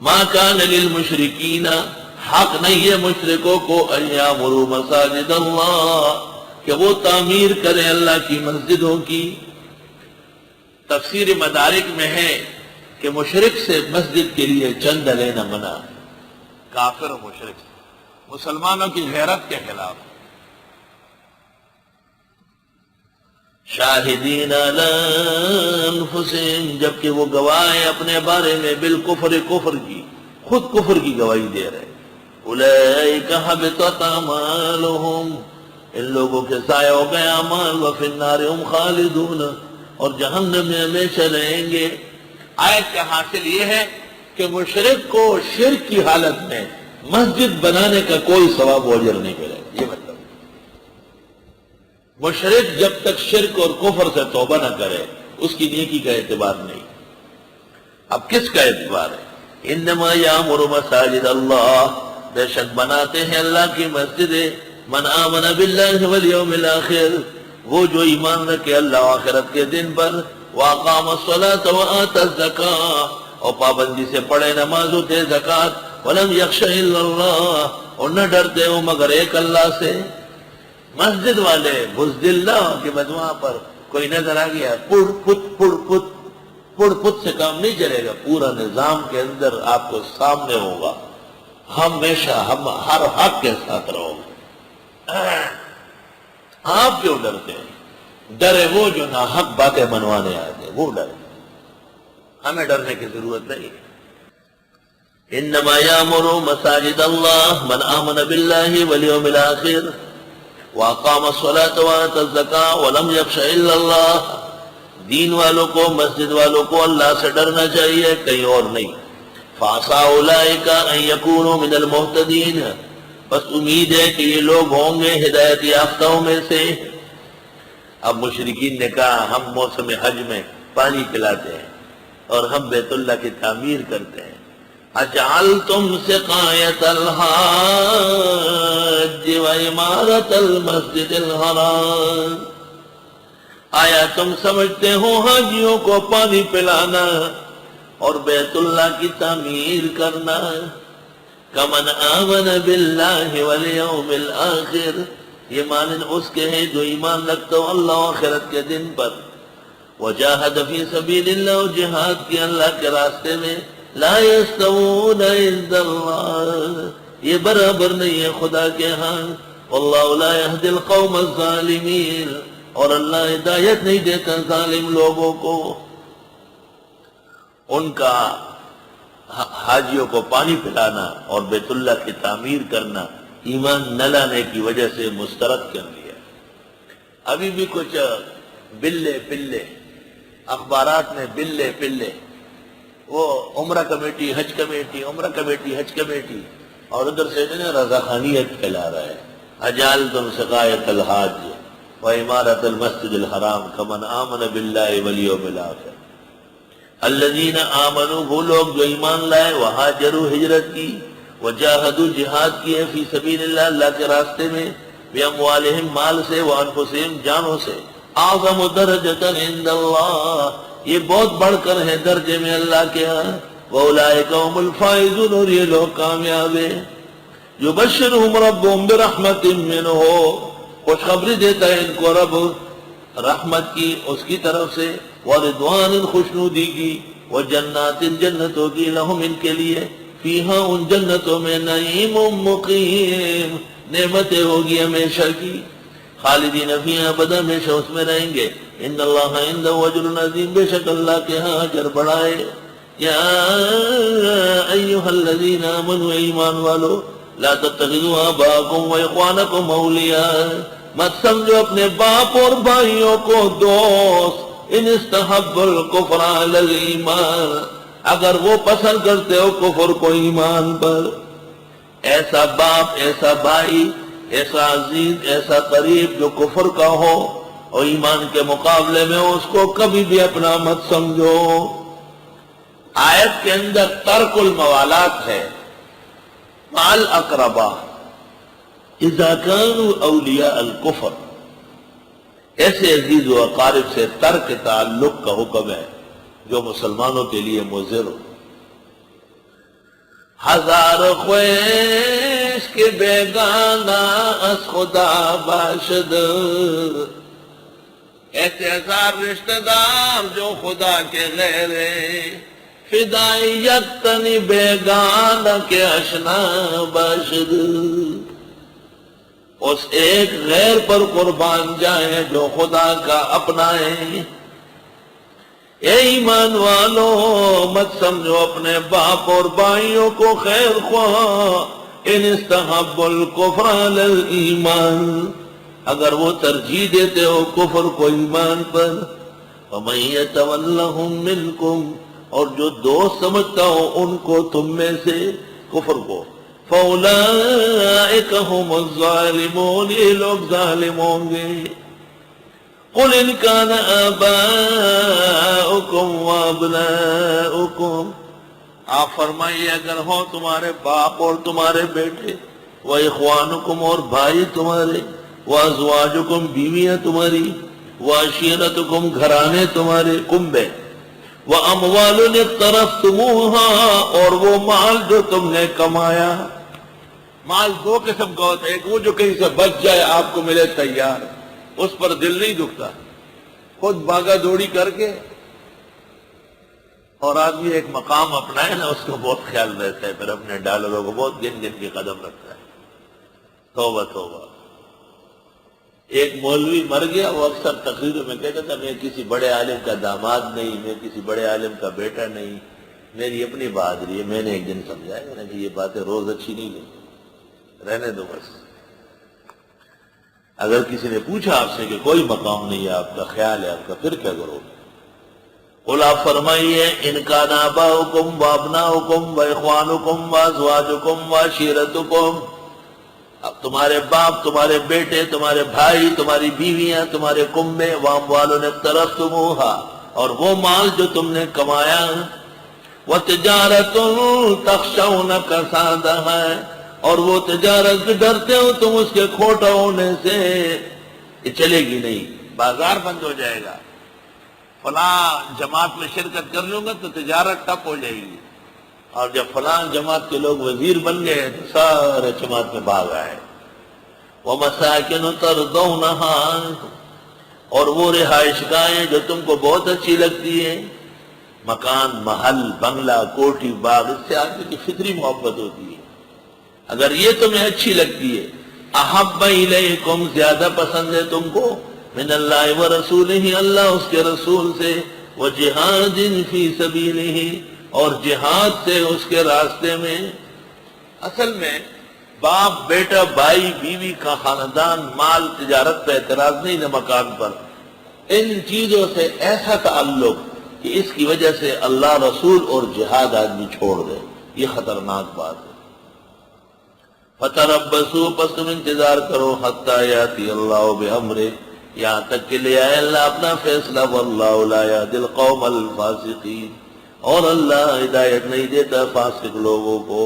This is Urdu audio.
ما کان للمشرکین، حق نہیں ہے مشرکوں کو ان یعمروا مساجد اللہ، کہ وہ تعمیر کریں اللہ کی مسجدوں کی۔ تفسیر مدارک میں ہے کہ مشرک سے مسجد کے لیے چندہ لینا منع، کافر و مشرک سے، مسلمانوں کی غیرت کے خلاف۔ شاہدین علی انفسہم، جبکہ وہ گواہ ہیں اپنے بارے میں بالکفر، کفر کی، خود کفر کی گواہی دے رہے۔ اولئک حبطت اعمالہم، ان لوگوں کے ضائع ہو گئے اعمال، وفی النار ہم خالدون، اور جہنم میں ہمیشہ رہیں گے۔ آیت کا حاصل یہ ہے کہ مشرک کو شرک کی حالت میں مسجد بنانے کا کوئی ثواب و اجر نہیں ملے، یہ مطلب مشرک جب تک شرک اور کفر سے توبہ نہ کرے اس کی نیکی کا اعتبار نہیں۔ اب کس کا اعتبار ہے؟ انما یامر مساجد اللہ، بے شک بناتے ہیں اللہ کی مسجدیں من آمن باللہ والیوم الاخر، وہ جو ایمان رکھے اللہ و آخرت کے دن پر، واقام الصلاۃ وآت الزکاۃ، اور پابندی سے پڑھے نماز و دے زکوٰۃ، ولم یخش الا اللہ، اور نہ ڈرتے ہو مگر ایک اللہ سے۔ مسجد والے بزدل نہ کہ مجموعہ پر کوئی نظر آ گیا، پڑ پت سے کام نہیں چلے گا، پورا نظام کے اندر آپ کو سامنے ہوگا، ہمیشہ ہم ہر حق کے ساتھ رہو گے۔ آپ کیوں ڈرتے ہیں؟ ڈرے وہ جو ناحق باتیں منوانے آتے، وہ ڈرے، ہمیں ڈرنے کی ضرورت نہیں۔ انما یامر مساجد اللہ من آمن باللہ والیوم الاخر واقام الصلاۃ وآت الزکاۃ ولم یخش الا اللہ، دین والوں کو، مسجد والوں کو اللہ سے ڈرنا چاہیے، کہیں اور نہیں۔ فعسیٰ اولئک ان یکونوا من المہتدین، بس امید ہے کہ یہ لوگ ہوں گے ہدایت یافتوں میں سے۔ اب مشرکین نے کہا ہم موسم حج میں پانی پلاتے ہیں اور ہم بیت اللہ کی تعمیر کرتے ہیں۔ اجعلتم سقایت الحاج وعمارت المسجد الحرام، آیا تم سمجھتے ہو حاجیوں کو پانی پلانا اور بیت اللہ کی تعمیر کرنا؟ کمن آمن باللہ والیوم الاخر، یہ مانن اس کے ہیں جو ایمان رکھتا ہو اللہ و آخرت کے دن پر، وجاہد فی سبیل اللہ، اور جہاد کی اللہ کے راستے میں، لا یستوون عند اللہ، یہ برابر نہیں ہے خدا کے ہاں، واللہ لا یہدی القوم الظالمین، اور اللہ ہدایت نہیں دیتا ظالم لوگوں کو۔ ان کا حاجیوں کو پانی پلانا اور بیت اللہ کی تعمیر کرنا ایمان نہ لانے کی وجہ سے مسترد کر لیا۔ ابھی بھی کچھ بلے پلے اخبارات میں، بلے پلے، وہ عمرہ کمیٹی، حج کمیٹی، عمرہ کمیٹی، حج کمیٹی، اور ادھر سے رضا خانیت پھیلا رہا ہے۔ اجعلتم سقایت الحاج وعمارت المسجد الحرام کمن آمن باللہ والیوم الاخر، الذین آمنوا، وہ لوگ جو ایمان لائے، وہاجروا، ہجرت کی، وجاہدوا، جہاد کیے، فی سبیل اللہ، اللہ کے راستے میں، باموالہم، مال سے، وانفسہم، جانوں سے، اعظم درجۃ عند اللہ، یہ بہت بڑھ کر ہے درجے میں اللہ کے ہاں، واولئک هم الفائزون، اور یہ لوگ کامیاب ہیں۔ یبشرہم ربہم برحمت منہ، خوشخبری دیتا ہے ان کو رب رحمت کی، اس کی طرف سے، ورضوان، خوشنودی کی، وجنات، جنتوں کی، لہم، ان کے لیے، فیہا، ان جنتوں میں، نعیم مقیم، نعمتیں ہوگی ہمیشہ کی، خالدین فیہا ابدا، ہمیشہ اس میں رہیں گے۔ ان اللہ عنده اجر عظیم، بے شک اللہ کے ہاں اجر بڑا ہے۔ یا ایہا الذین آمنوا، ایمان والو، لا تتخذوا آباءکم واخوانکم اولیاء، مت سمجھو اپنے باپ اور بھائیوں کو دوست، ان استحبوا الکفر علی الایمان، اگر وہ پسند کرتے ہو کفر کو ایمان پر۔ ایسا باپ، ایسا بھائی، ایسا عزیز، ایسا قریب جو کفر کا ہو اور ایمان کے مقابلے میں اس کو کبھی بھی اپنا مت سمجھو۔ آیت کے اندر ترک الموالات ہے، مع الاقرباء اذا كانوا اولیاء الکفر، ایسے عزیز و اقارب سے ترک تعلق کا حکم ہے جو مسلمانوں کے لیے مضر ہو۔ ہزار خویش کے بیگانہ از خدا باشد، ایسے ہزار رشتہ دار جو خدا کے غیر ہیں، فدائیت تنی بیگانہ کے اشنا باشد، اس ایک غیر پر قربان جائیں جو خدا کا اپنا ہے۔ اے ایمان والو، مت سمجھو اپنے باپ اور بھائیوں کو خیر خواہ، ان استحب الکفر علی الایمان، اگر وہ ترجیح دیتے ہو کفر کو ایمان پر، وَمَن يَتَوَلَّهُم مِّنكُمْ، اور جو دوست سمجھتا ہو ان کو تم میں سے کفر کو، فَأُولَئِكَ هُمُ الظَّالِمُونَ، یہ لوگ ظالم ہوں گے۔ قُلْ إِنْ كَانَ آبَاؤُكُمْ وَأَبْنَاؤُكُمْ، آپ فرمائیے اگر ہو تمہارے باپ اور تمہارے بیٹے، وَإِخْوَانُكُمْ اور بھائی تمہارے، وَأَزْوَاجُكُمْ بیویاں تمہاری، وَعَشِيرَتُكُمْ گھرانے تمہارے، کنبے، وَأَمْوَالٌ اقْتَرَفْتُمُوهَا اور وہ مال جو تم نے کمایا۔ مال دو قسم کا ہوتا ہے، ایک وہ جو کہیں سے بچ جائے آپ کو ملے تیار، اس پر دل نہیں دکھتا، خود بھاگا دوڑی کر کے، اور آدمی ایک مقام اپنائے نا اس کو بہت خیال رہتا ہے، پھر اپنے ڈالروں کو بہت گن گن کے قدم رکھتا ہے۔ توبہ توبہ۔ ایک مولوی مر گیا، وہ اکثر تقریروں میں کہتا تھا میں کسی بڑے عالم کا داماد نہیں، میں کسی بڑے عالم کا بیٹا نہیں، میری اپنی بہادری ہے۔ میں نے ایک دن سمجھایا، میں نے کہ یہ باتیں روز اچھی نہیں لگتی، رہنے دو بس۔ اگر کسی نے پوچھا آپ سے کہ کوئی مقام نہیں ہے آپ کا، خیال ہے آپ کا، پھر کیا کرو؟ قل آپ فرمائیے ان کان آباؤکم وابناؤکم واخوانکم وازواجکم وعشیرتکم، اب تمہارے باپ، تمہارے بیٹے، تمہارے بھائی، تمہاری بیویاں، تمہارے کنبے، واموال اقترفتموها اور وہ مال جو تم نے کمایا، وتجارت تخشون کسادها اور وہ تجارت سے ڈرتے ہو تم اس کے کھوٹا ہونے سے، یہ چلے گی نہیں، بازار بند ہو جائے گا، فلاں جماعت میں شرکت کر لوں گا تو تجارت ٹپ ہو جائے گی، اور جب فلاں جماعت کے لوگ وزیر بن گئے تو سارے جماعت میں بھاگ آئے۔ وَمَسَاكِنُ تَرْضَوْنَهَا اور وہ رہائش گاہیں جو تم کو بہت اچھی لگتی ہیں، مکان، محل، بنگلہ، کوٹھی، باغ، اس سے آدمی کی فطری محبت ہوتی ہے، اگر یہ تمہیں اچھی لگتی ہے، احب الیکم زیادہ پسند ہے تم کو، من اللہ ورسولہ اللہ اس کے رسول سے، وجہاد فی سبیلہ اور جہاد سے اس کے راستے میں۔ اصل میں باپ، بیٹا، بھائی، بیوی کا خاندان، مال، تجارت پہ اعتراض نہیں نہ مکان پر، ان چیزوں سے ایسا تعلق کہ اس کی وجہ سے اللہ، رسول اور جہاد آدمی چھوڑ دے، یہ خطرناک بات ہے۔ فَتَرَبَّصُوا پس تم انتظار کرو، حَتَّى يَأْتِيَ اللَّهُ بِأَمْرِهِ یہاں تک کہ لے آئے اللہ اپنا فیصلہ، وَاللَّهُ لَا يَهْدِي الْقَوْمَ الْفَاسِقِينَ اور اللہ ہدایت نہیں دیتا فاسق لوگوں کو۔